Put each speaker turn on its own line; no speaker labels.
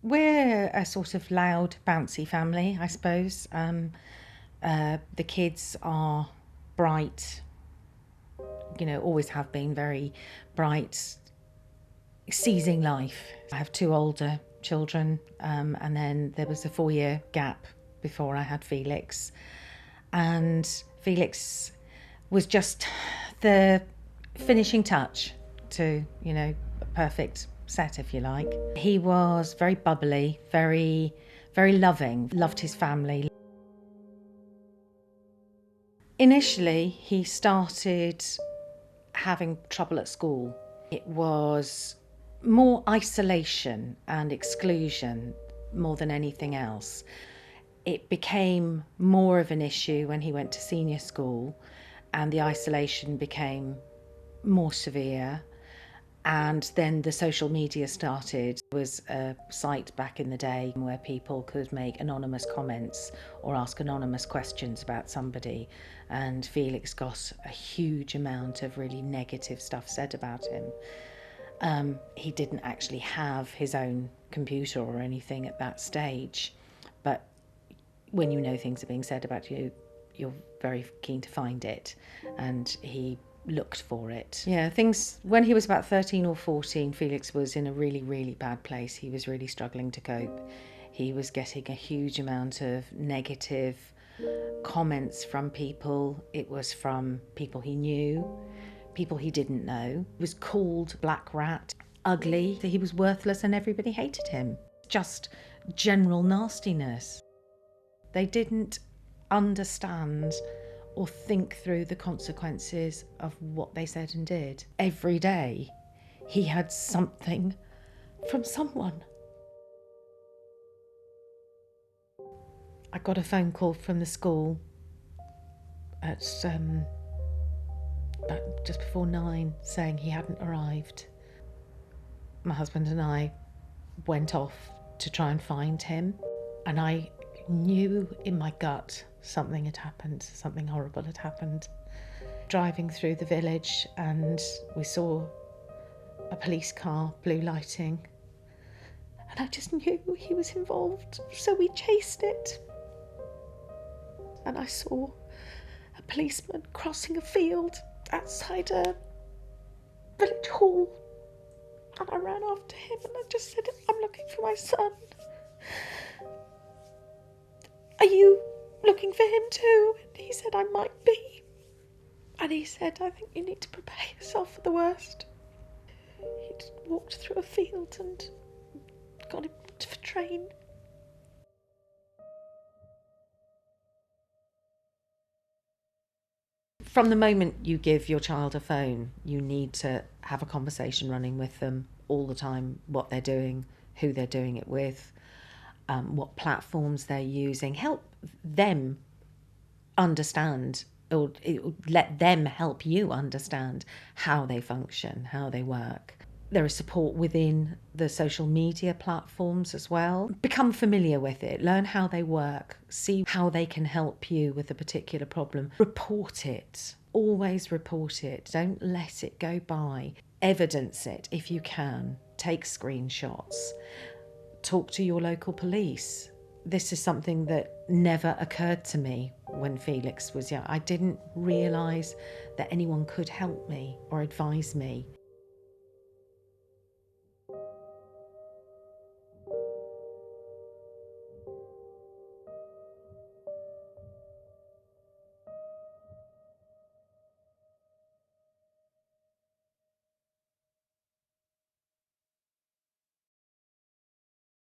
We're a sort of loud, bouncy family, I suppose. The kids are bright, always have been very bright, seizing life. I have two older children, and then there was a 4-year gap before I had Felix. And Felix was just the finishing touch to, a perfect set, if you like. He was very bubbly, very, very loving, loved his family. Initially, he started having trouble at school. It was more isolation and exclusion more than anything else. It became more of an issue when he went to senior school, and the isolation became more severe. And then the social media started. There was a site back in the day where people could make anonymous comments or ask anonymous questions about somebody. And Felix got a huge amount of really negative stuff said about him. He didn't actually have his own computer or anything at that stage. But when you know things are being said about you, you're very keen to find it. And he looked for it. Yeah, when he was about 13 or 14, Felix was in a really, really bad place. He was really struggling to cope. He was getting a huge amount of negative comments from people. It was from people he knew, people he didn't know. He was called Black Rat, ugly, he was worthless, and everybody hated him. Just general nastiness. They didn't understand or think through the consequences of what they said and did. Every day, he had something from someone. I got a phone call from the school at about just before 9 saying he hadn't arrived. My husband and I went off to try and find him, and I knew in my gut something had happened, something horrible had happened. Driving through the village, and we saw a police car blue lighting, and I just knew he was involved, so we chased it. And I saw a policeman crossing a field outside a village hall, and I ran after him and I just said, "I'm looking for my son. Are you looking for him too?" And he said, "I might be." And he said, "I think you need to prepare yourself for the worst." He just walked through a field and got him to the train. From the moment you give your child a phone, you need to have a conversation running with them all the time, what they're doing, who they're doing it with, what platforms they're using. Help them understand, or let them help you understand how they function, how they work. There is support within the social media platforms as well. Become familiar with it, learn how they work, see how they can help you with a particular problem. Report it, always report it. Don't let it go by. Evidence it if you can. Take screenshots. Talk to your local police. This is something that never occurred to me when Felix was young. I didn't realise that anyone could help me or advise me.